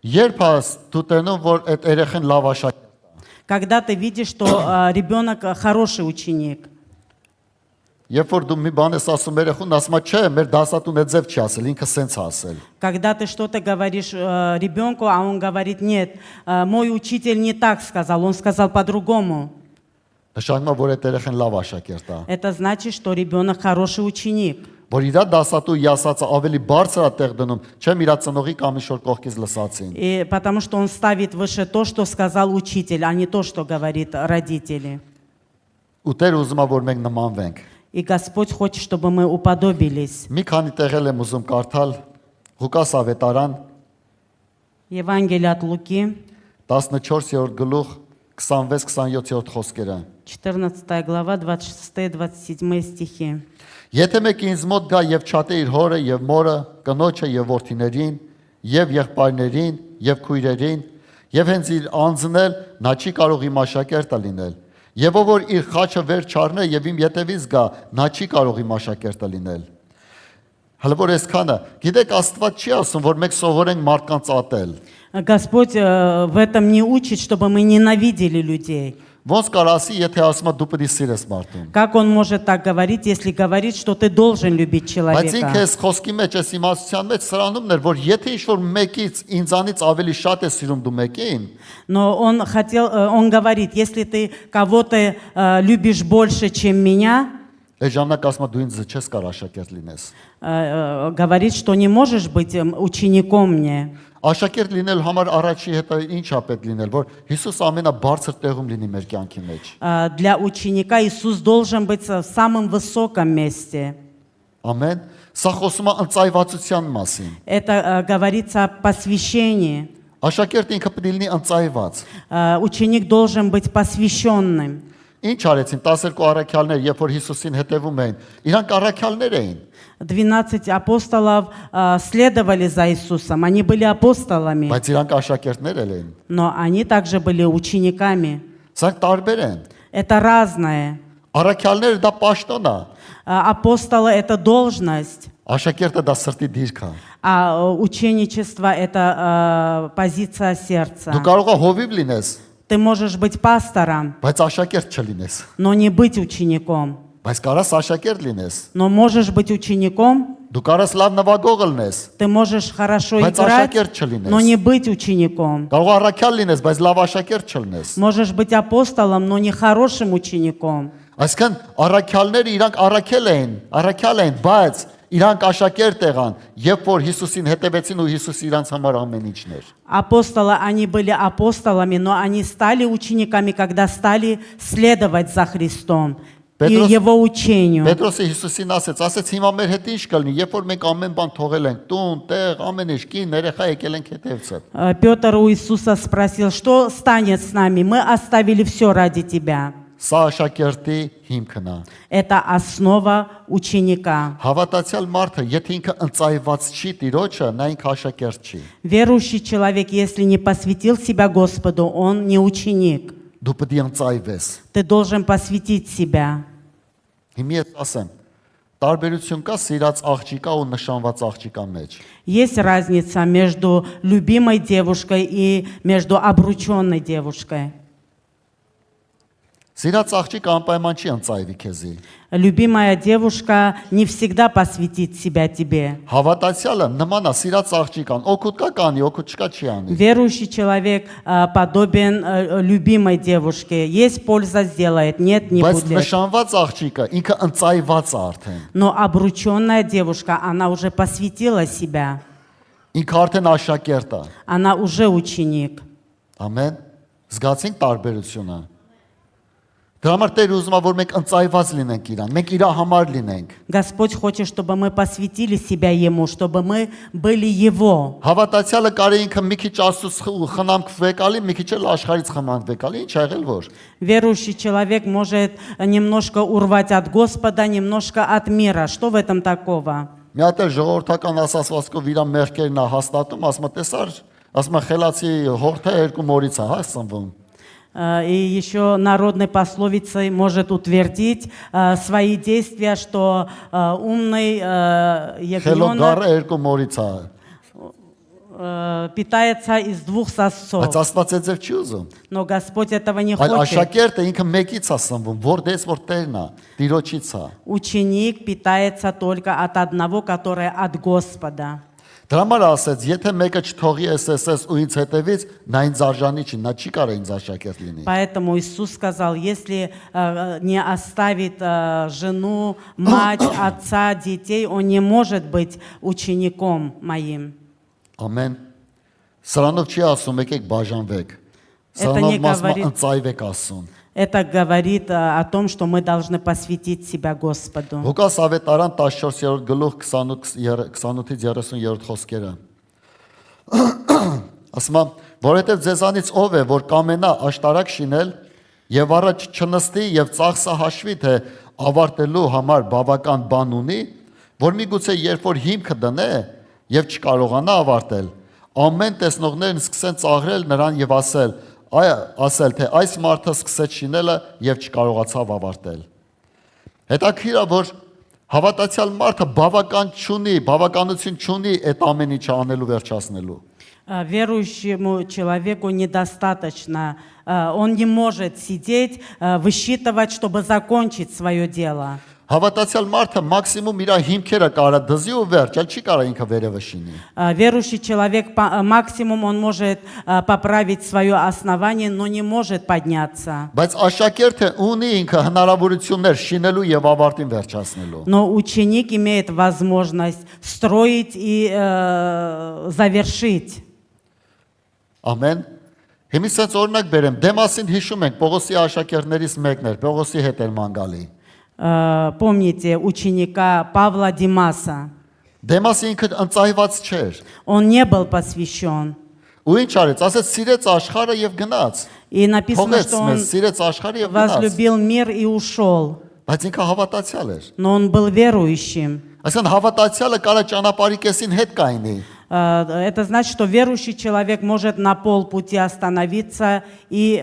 Երբ դու տենում, որ այդ երեխան լավ աշակերտ է։ Когда ты видишь, что ребенок хороший ученик. Երբ որ դու մի բան ես ասում երեխուն, ասում է, չէ, մեր դասատուն այդ ձև չի ասել, ինքը սենց է ասել։ Когда ты что-то говоришь ребенку, а он говорит, нет, мой учитель не так сказал, он сказал по-другому. Նշանակում է, որ այդ երեխան լավ աշակերտ է։ Это значит, что ребенок хороший ученик. Որ իր դասատու ասածը ավելի բարձր է տեղ դնում, չեմ իր ծնողի կամ ինչ որ կողքից լսածին։ И потому что он ставит выше то, что сказал учитель, а не то, что говорит родители. Ու Տեր ուզում է, որ մենք նմանվենք։ И Господь хочет, чтобы мы уподобились. Մի քանի տեղել եմ ուզում կարդալ Ղուկաս ավետարան Евангелие от Луки, 14-րդ գլուխ 26-27-րդ խոսքերը։ 14 глава, 26-27 стихи. Եթե մեկ ինձ մոտ գա եւ չատե իր հորը եւ մորը, կնոջը եւ որդիներին, եւ եղբայրներին, եւ քույրերին, եւ հենց իր անձն էլ նա չի կարող իմ աշակերտը լինել։ Եվ ով որ իր խաչը վեր չառնե եւ իմ ետևից գա, նա չի կարող իմ աշակերտը լինել։ Հələ որ այսքանը, գիտեք Աստված չի ասում, որ մենք սովորենք մարդկանց ատել։ Господь в этом не учит, чтобы мы ненавидели людей. Ոնց կար ասի, եթե ասում է դու պետք է սիրես մարդուն։ Как он может так говорить, если говорит, что ты должен любить Բայց ինքը человека? այս խոսքի մեջ, այս իմաստության մեջ սրանումն էր, որ եթե ինչ-որ մեկից ինձանից ավելի շատ է սիրում դու մեկին, Но он говорит, если ты кого-то любишь больше, чем меня, այս ժամանակ ասում է դու ինձ չես կարող աշակերտ լինես։ говорит, что не можешь быть учеником мне. Աշակերտ լինել համար առաջի հետո ինչ է պետք լինել, որ Հիսուս ամենաբարձր տեղում լինի մեր կյանքի մեջ։ Для ученика Иисус должен быть в самом высоком месте. Ամեն։ Սա խոսում է ընծայվածության մասին։ Это говорится о посвящении. Աշակերտ ինքը պետք է լինի ընծայված։ Ученик должен быть посвященным. Ինչ արեցին 12 առաքյալներ, երբ որ Հիսուսին հետևում էին, իրանք առաքյալներ էին։ 12 апостолов следовали за Иисусом, они были апостолами, Բայց իրանք աշակերտներ էին։ но они также были учениками. Սրանք տարբեր են։ Это разное. Առաքյալները դա պաշտոն է, Апостолы – это должность, աշակերտը դա սրտի դիրք է։ а ученичество – это позиция Դու сердца. կարող ես հովիվ լինես, Ты можешь быть пастором, բայց աշակերտ չլինես։ но не быть учеником. Բայց կարաս աշակերտ լինես։ Но можешь быть учеником, Դու կարաս лав նվագող լինես, ты можешь хорошо բայց играть, աշակերտ չլինես։ но не быть учеником. Կարող ես առաքյալ լինես, բայց լավ աշակերտ չլինես։ Можешь быть апостолом, но не хорошим учеником. Այսինքն առաքյալները իրանք առաքյալ էին, բայց իրանք աշակերտ եղան, երբ որ Հիսուսին հետևեցին ու Հիսուս իրանց համար ամեն ինչն էր։ Апостолы, они были апостолами, но они стали учениками, когда стали следовать за Христом и Его учению. Պետրոսը Հիսուսին ասեց հիմա մեր հետ ինչ կլինի, երբ որ մենք ամեն բան թողել ենք, տուն, տեղ, ամեն ինչ, կին, երեխա եկել ենք հետևցդ։ Петр у Иисуса спросил, что станет с нами? Мы оставили все ради Тебя. Սա աշակերտի հիմքն է։ Это основа ученика. Հավատացյալ մարդը, եթե ինքը ընծայված չի Տիրոջը, նա ինքը աշակերտ չի։ Верующий человек, если не посвятил себя Господу, он не ученик. Դու պետք է ընծայվես։ Ты должен посвятить себя. Հիմա ես ասեմ, տարբերություն կա սիրած աղջիկա ու նշանված աղջիկա մեջ։ Есть разница между любимой девушкой и между обрученной девушкой. Սիրած աղջիկը անպայման չի ընծայվի քեզի։ Любимая девушка не всегда посвятит себя тебе. Հավատացյալը նման է սիրած աղջիկան, օգուտ կա կանի, օգուտ չկա չի անի։ Верующий человек подобен любимой девушке. Есть польза, сделает, нет, не Բայց будет. նշանված աղջիկը ինքը ընծայված է արդեն։ Но обрученная девушка, она уже посвятила себя. Ինքը արդեն աշակերտ է։ Она уже ученик. Ամեն։ Զգացինք տարբերությունը։ Դրա համար Տերը ուզում է, որ մենք ընծայված լինենք իրան, մենք իր համար լինենք։ Господь хочет, чтобы мы посвятили себя Ему, чтобы мы были Его. Հավատացյալը կարի ինքը մի քիչ Աստծուց խնամք վեկալի, մի քիչ էլ աշխարհից խնամք վեկալի, ինչ եղել որ։ Верующий человек может немножко урвать от Господа, немножко от мира. Что в этом такого? Մի հատ էլ ժողովրդական ասացվածքով իր մեղքերն է հաստատում, ասում է, տեսար, ասում է, խելացի հորթը երկու մորից է, հա, սնվում։ И еще народной пословицей может утвердить свои действия, что умный Խելոք ягненок գառը երկու մորից է։ питается из двух сосцов. Բայց Աստված այդ ձև չի ուզում։ Но Господь этого не Այլ хочет. աշակերտը ինքը մեկից է սնվում, որտես որ Տերն է, Տիրոջից է։ Ученик питается только от одного, которое от Господа. Դրա համար ասեց, եթե մեկը չթողի SSS ու ինձ հետևից, նա ինձ արժանի չի, նա չի կարող ինձ աշակերտ լինի։ Поэтому Иисус сказал, если не оставит жену, мать, отца, детей, он не может быть учеником моим. Ամեն։ Սրանով չի ասում եկեք բաժանվեք։ Это не Սրանով մասը говорит- ընծայվեք ասում։ Это говорит о том, что мы должны посвятить себя Господу. Ղուկաս ավետարան 14-րդ գլուխ 28-ից 30-րդ խոսքերը։ Ասում է, որովհետև ձեզանից ով է, որ կամենա աշտարակ շինել եւ առաջ չնստի եւ ծախսը հաշվի, թե ավարտելու համար բավական բան ունի, որ միգուցե երբ որ հիմքը դնե եւ չկարողանա ավարտել, ամեն տեսնողներն սկսեն ծաղրել նրան եւ ասել, թե այս մարդը սկսեց շինելը եւ չկարողացավ ավարտել։ Հետաքրքիր է, որ հավատացյալ մարդը բավականություն չունի այդ ամեն ինչը անելու վերջացնելու։ Верующему человеку недостаточно, он не может сидеть, высчитывать, чтобы закончить свое дело. Հավատացյալ մարդը մաքսիմում իր հիմքերը կարա դզի ու վերջ, այլ չի կարա ինքը վերևը շինի։ Верующий человек, максимум он может поправить свое основание, но не может подняться. Բայց աշակերտը ունի ինքը հնարավորություններ շինելու եւ ավարտին վերջացնելու։ Но ученик имеет возможность строить и завершить. Ամեն։ Հիմա ցած օրինակ բերեմ, Դեմասին հիշում ենք, Պողոսի աշակերտներից մեկն էր, Պողոսի հետ էր մանգալի։ Помните ученика Павла Димаса? Դեմասը ինքը ընծայված չէր։ Он не был посвящен. Ու ինչ արեց, ասեց սիրեց աշխարհը եւ գնաց։ И написано, Թողեց что он մեզ, սիրեց աշխարհը եւ գնաց։ возлюбил мир и ушел. Բայց ինքը հավատացյալ էր։ Но он был верующим. Այսինքն հավատացյալը կարա ճանապարհի կեսին հետ կայնի։ Это значит, что верующий человек может на полпути остановиться и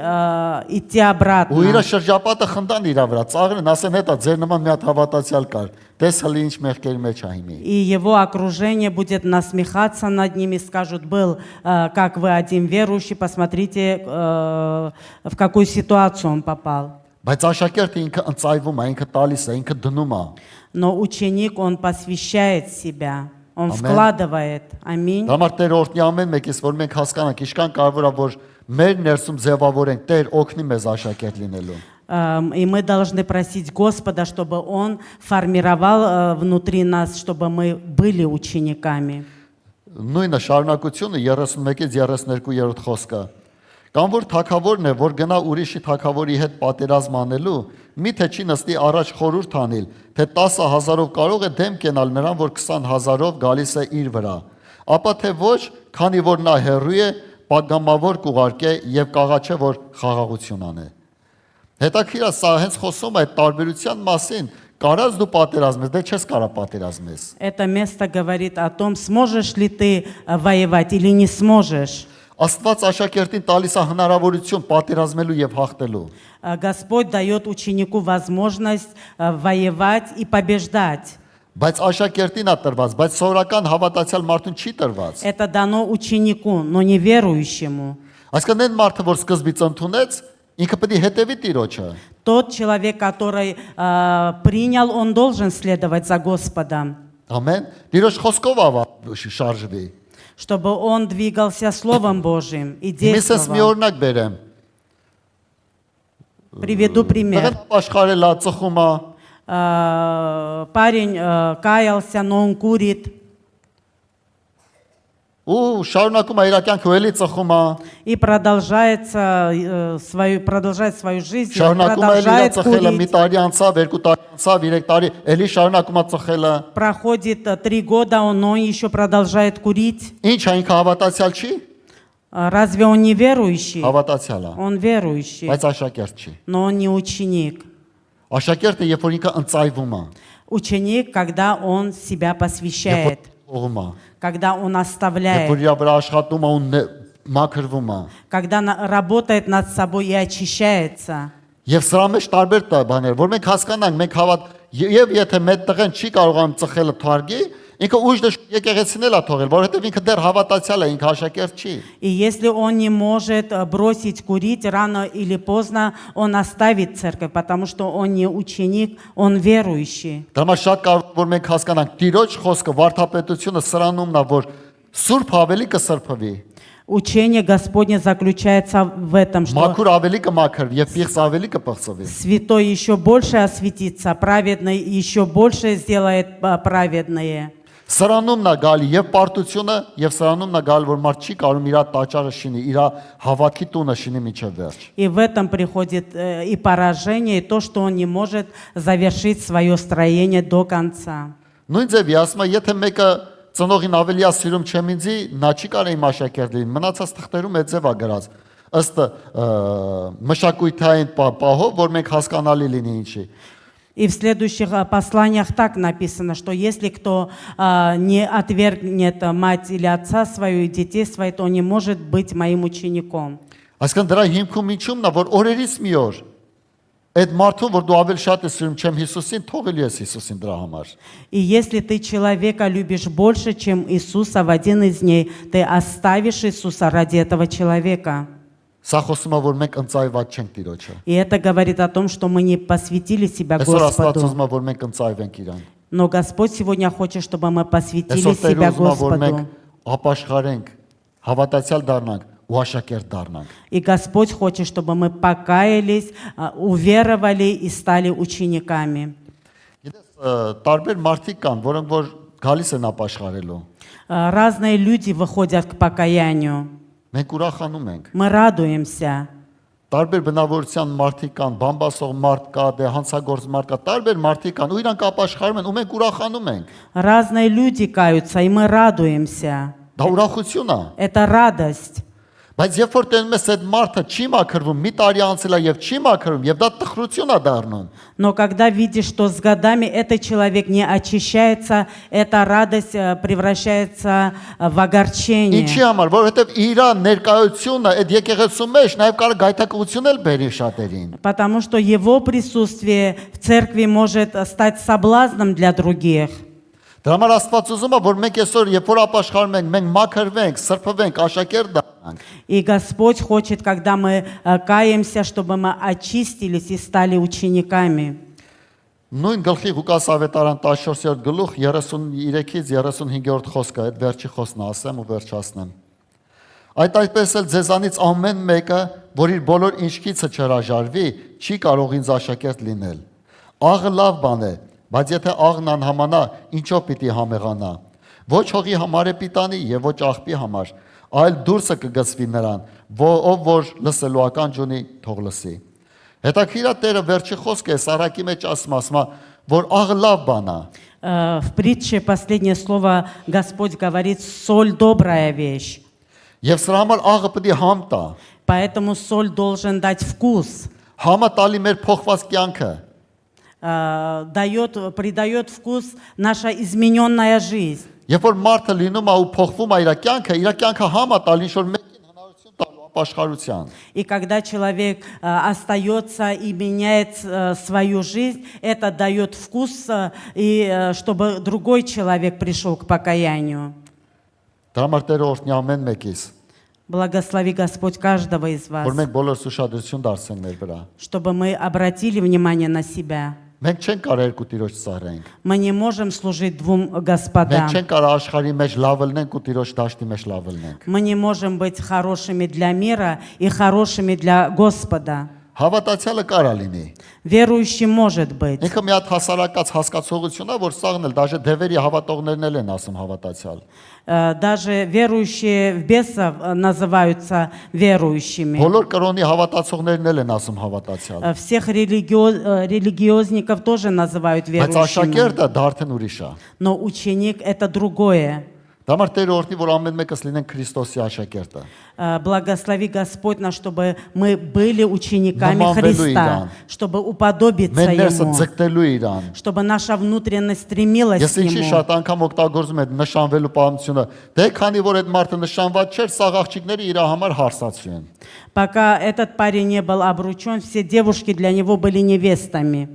идти Ու իր обратно. շրջապատը խնդան իր վրա, ծաղրեն, ասեն հետա ձեր նման մի հատ հավատացյալ կար։ Տես հլի ինչ մեղքերի մեջ ա հիմի։ И его окружение будет насмехаться над ними, скажут, был, как вы один верующий, посмотрите, в какую ситуацию он попал. Բայց աշակերտը ինքը ընծայվում է, ինքը տալիս է, ինքը դնում է։ Но ученик, он посвящает себя, он Ամեն։ вкладывает. Аминь. Դա համար Տեր օրհնի ամեն մեկից, որ մենք հասկանանք, ինչքան կարևոր է, որ մեր ներսում ձևավորենք, Տեր օգնի մեզ աշակերտ լինելու։ И мы должны просить Господа, чтобы Он формировал внутри нас, чтобы мы были учениками. Նույնը շարունակությունը 31-ից 32-րդ խոսքը։ Կամ որ թակավորն է, որ գնա ուրիշի թակավորի հետ պատերազմ անելու, միթե չի նստի առաջ խորհուրդ անել, թե 10,000-ով կարող է դեմ կենալ նրան, որ 20,000-ով գալիս է իր վրա։ Ապա թե ոչ, քանի որ նա հեռու է, պատգամավոր կուղարկե եւ կաղաչե, որ խաղաղություն անե։ Հետաքրքիր է, սա հենց խոսում է այդ տարբերության մասին, կարած դու պատերազմես, դե չես կարա պատերազմես։ Это место говорит о том, сможешь ли ты воевать или не сможешь. Աստված աշակերտին տալիս է հնարավորություն պատերազմելու եւ հաղթելու։ Господь дает ученику возможность воевать и побеждать. Բայց աշակերտին է տրված, բայց սովորական հավատացյալ մարդուն չի տրված։ Это дано ученику, но не верующему. Այսինքն այն մարդը, որ սկզբից ընդունեց, ինքը պետք է հետևի Տիրոջը։ Тот человек, который принял, он должен следовать за Господом, Ամեն։ Տիրոջ խոսքով շարժվի։ чтобы он двигался Словом Божьим и Ես մի действовал. օրինակ բերեմ։ Приведу пример. Դեռ աշխարհել է, ծխում է, Парень каялся, но он курит. ու շարունակում է իր կյանքը ու էլի ծխում է, и продолжает свою жизнь, շարունակում է էլի իր продолжает ծխելը, մի курить. տարի անցավ, 2 տարի անցավ, 3 տարի, էլի շարունակում է ծխելը։ Проходит 3 года, но он еще продолжает курить. Ինչ է ինքը հավատացյալ չի։ Разве он не верующий? Հավատացյալ է, Он верующий, բայց աշակերտ չի։ но он не ученик. Աշակերտը երբ որ ինքը ընծայվում է, Ученик, когда он себя երբ որ посвящает, փողում է, когда он երբ оставляет, որ իր վրա աշխատում է ու մաքրվում է։ когда работает над собой и очищается. Եվ սրա մեջ տարբեր բաներ, որ մենք հասկանանք, մենք եւ եթե մեծ տղեն չի կարողանում ծխելը թարգի, ինքը ուժ եկեղեցին էլ է թողել, որովհետեւ ինքը դեռ հավատացյալ է, ինքը աշակերտ չի։ И если он не может бросить курить, рано или поздно он оставит церковь, потому что он не ученик, он верующий. Դա համար շատ կարևոր որ մենք հասկանանք Տիրոջ խոսքը, վարդապետությունը սրանումն է, որ սուրբ ավելի կսրբվի, Учение Господне заключается в этом, что մաքուր ավելի կմաքրվի եւ պիղծ ավելի կպղծվի։ святой еще больше осветится, праведный еще больше сделает праведные. Սրանումն է գալի եւ պարտությունը եւ սրանումն է գալի, որ մարդ չի կարող իր տաճարը շինի, իր հավատքի տունը շինի միջև վերջ։ И в этом приходит и поражение, и то, что он не может завершить свое строение до конца. Նույն ձևի ասում է, եթե մեկը ծնողին ավելի է սիրում չեմ ինձի, նա չի կարող իմ աշակերտ լինի։ Մնացած թղթերում այդ ձև է գրած։ Ըստ մշակույթային պահով, որ մենք հասկանալի լինի ինչի։ И в следующих посланиях так написано, что если кто не отвергнет мать или отца свою и детей своих, то он не может быть моим учеником. Այսինքն դրա հիմքում ինչումն է, որ օրերից մի օր այդ մարդուն, որ դու ավելի շատ ես սիրում չեմ Հիսուսին, թողելու ես Հիսուսին դրա համար։ И если ты человека любишь больше, чем Иисуса, в один из дней ты оставишь Иисуса ради этого человека. Սա խոսում է, որ մենք ընծայված չենք Տիրոջը։ И это говорит о том, что мы не посвятили себя Այսօր Աստված Господу. ուզում է, որ մենք ընծայվենք Իրան։ Но Господь сегодня хочет, чтобы мы посвятили Այսօր Տերը себя ուզում է, որ մենք Господу. ապաշխարենք, հավատացյալ դառնանք ու աշակերտ դառնանք։ И Господь хочет, чтобы мы покаялись, уверовали и стали учениками. Գիտես, տարբեր մարդիկ կան, որոնք որ գալիս են ապաշխարելու։ Разные люди выходят к покаянию. Մենք ուրախանում ենք։ Мы радуемся. Տարբեր բնավորության մարդիկ կան, բամբասող մարդ կա, դե հանցագործ մարդ կա, տարբեր մարդիկ կան, ու իրանք ապաշխարում են, ու մենք ուրախանում ենք։ Разные люди каются, и мы радуемся. Դա ուրախություն է։ Это радость. Բայց երբ որ տենում ես այդ մարդը չի մաքրվում, մի տարի անցել է եւ չի мաքրվում, եւ դա տխրություն է դառնում։ Но когда видишь, что с годами этот человек не очищается, эта радость превращается в огорчение. Ինչի համար, որովհետեւ իր ներկայությունը այդ եկեղեցու մեջ նաեւ կարող գայթակղություն էլ բերի շատերին։ Потому что его присутствие в церкви может стать соблазном для других. Դրա համար Աստված ուզում է, որ մենք այսօր երբ որ ապաշխարում ենք, մենք մաքրվենք, սրբվենք, աշակերտ դառնանք։ И Господь хочет, когда мы каемся, чтобы мы очистились и стали учениками. Նույն գլխի Ղուկաս ավետարան 14-րդ գլուխ 33-ից 35-րդ խոսքը, այդ վերջի խոսքն ասեմ ու վերջացնեմ։ Այդ այդպես էլ ձեզանից ամեն մեկը, որ իր բոլոր ինչքիցը չհրաժարվի, չի կարող ինձ աշակերտ լինել։ Աղը լավ բան է, բայց եթե աղն անհամանա, ինչով պիտի համեղանա։ Ոչ հողի համար է պիտանի եւ ոչ աղբի համար, այլ դուրսը կգցվի նրան, ով որ լսելու ականջ ունի, թող լսի։ Հետաքրքիր է Տերը վերջի խոսքը Սարակի մեջ ասում է, որ աղը լավ բան է։ В притче последнее слово Господь говорит: соль добрая вещь. Եվ սրա համար աղը պետք է համ տա։ Поэтому соль должен дать вкус. Համը տալի մեր փոխված կյանքը։ Придает вкус наша измененная жизнь. Երբ որ մարդը լինում է ու փոխվում է իր կյանքը համ է տալի ինչ որ մեկին հնարավորություն տալու ապաշխարության։ И когда человек остается и меняет свою жизнь, это дает вкус, и чтобы другой человек пришел к покаянию. Դրա համար Տերը օրհնի ամեն մեկից, Благослови Господь каждого из вас, որ մենք բոլորս ուշադրություն դարձնենք մեր վրա։ чтобы мы обратили внимание на себя. Մենք չենք կարող երկու տիրոջ ծառայենք։ Мы не можем служить двум Մենք господам. չենք կարող աշխարհի մեջ լավ լինենք ու տիրոջ դաշտի մեջ լավ լինենք։ Мы не можем быть хорошими для мира и хорошими для Господа. Հավատացյալը կարա լինի։ Верующий может быть. Ինքը մի հատ հասարակած հասկացողություն է, որ սաղն էլ դաժե դևերի հավատողներն էլ են ասում հավատացյալ։ Даже верующие в бесов называются верующими. Բոլոր կրոնի հավատացողներն էլ են ասում հավատացյալ։ Всех религиозников тоже называют Բայց верующими. աշակերտը դա արդեն ուրիշ է։ Но ученик – это другое. Դա համար Տերը օրհնի, որ ամեն մեկս լինեն Քրիստոսի աշակերտը։ Благослови Господь нас, чтобы мы были учениками Նմանվելու Христа, իրան. чтобы уподобиться Մեր ներսը Ему, ձգտելու իրան։ чтобы наша внутренность стремилась Ես к ինչի Нему. շատ անգամ օգտագործում եմ նշանվելու պահությունը։ Դե քանի որ այդ մարդը նշանված չէր, սաղ աղջիկները իր համար հարսացու են։ Пока этот парень не был обручен, все девушки для него были невестами.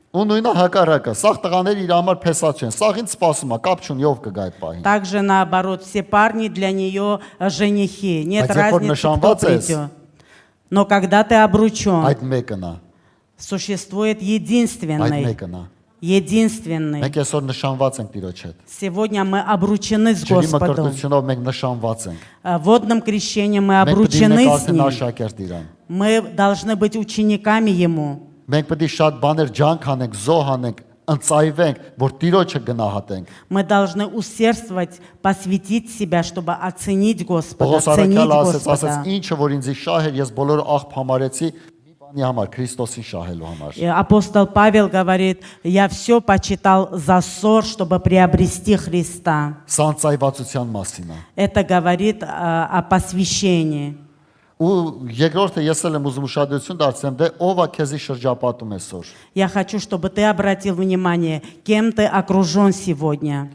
Ու նույնը հակառակը, սաղ տղաները իր համար փեսած են։ Սաղ ինձ սպասում է, կապ չունի ով կգա այդ պահին։ Также наоборот, все парни для нее женихи. Нет А те, кто разницы, кто нышанված ես, придет. Но когда ты обручен, Այդ մեկն է, существует այդ единственный. մեկն է։ Единственный. Մենք այսօր нշանված ենք Տիրոջ հետ։ Сегодня мы обручены с Ջրի Господом. մկրտությունով մենք նշանված ենք։ Водным крещением мы Մենք պետք է обручены լինենք с արդեն Ним. աշակերտ իրան։ Мы должны быть учениками Ему. Մենք պետք է շատ բաներ ջանք անենք, զոհ անենք, ընծայվենք, որ Տիրոջը գնահատենք։ Мы должны усердствовать, посвятить себя, чтобы оценить Господа, Պողոս ценить առաքյալը ասաց, Господа. ինչը որ ինձ շահ էր, ես բոլոր աղբ համարեցի մի բանի համար, Քրիստոսին շահելու համար։ И апостол Павел говорит, я все почитал за ссор, чтобы приобрести Христа. Սա ընծայվածության մասին է։ Это говорит о посвящении. Ու երկրորդը ես էլ եմ ուզում ուշադրություն դարձնեմ, դե ով է քեզի շրջապատում այսօր։ Я хочу, чтобы ты обратил внимание, кем ты окружен сегодня.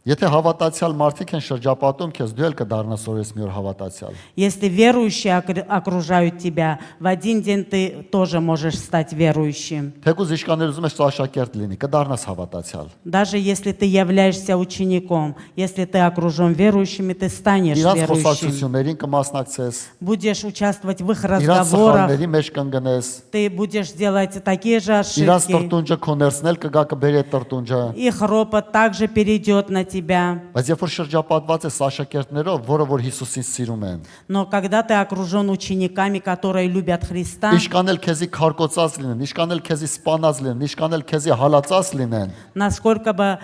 Եթե հավատացյալ մարդիկ են շրջապատում քեզ, դու էլ կդառնաս օրես մի օր հավատացյալ։ Если верующие окружают тебя, в один день ты тоже можешь стать верующим. Թեկուզ իշկաներ ուզում ես աշակերտ լինի, կդառնաս հավատացյալ։ Даже если ты являешься учеником, если ты окружен верующими, ты станешь Իրանց верующим. խոսակցություններին կմասնակցես, Будешь участвовать в их իրանց разговорах, սխալների մեջ կընկնես, ты будешь делать такие же իրանց ошибки. տրտունջը քոներցնել կգա կբերի այդ տրտունջը։ Их ропот также перейдет на тебя. Բայց երբ որ շրջապատված ես աշակերտներով, որը որ Հիսուսին սիրում են, Но когда ты окружен учениками, которые любят Христа, իշքան էլ քեզի քարկոծած լինեն, իշքան էլ քեզի սպանած լինեն, իշքան էլ քեզի հալածած լինեն, насколько бы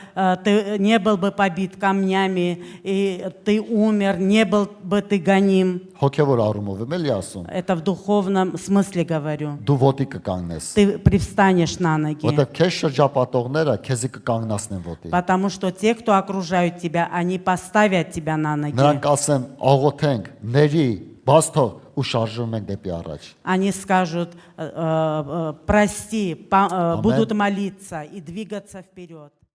ты не был бы побит камнями, и ты умер, не был бы ты гоним, հոգևոր առումով եմ էլի ասում, это в духовном смысле говорю, դու ոտի կկանգնես։ ты привстанешь на ноги. Որտեղ քեզ շրջապատողները քեզի կկանգնացնեն ոտի։ Потому что те, кто окружают тебя, они поставят тебя на ноги. Նրանք ասեն, աղոթենք, ների, բաց թող ու շարժվում ենք դեպի առաջ։ Они скажут, прости, будут молиться и двигаться вперед.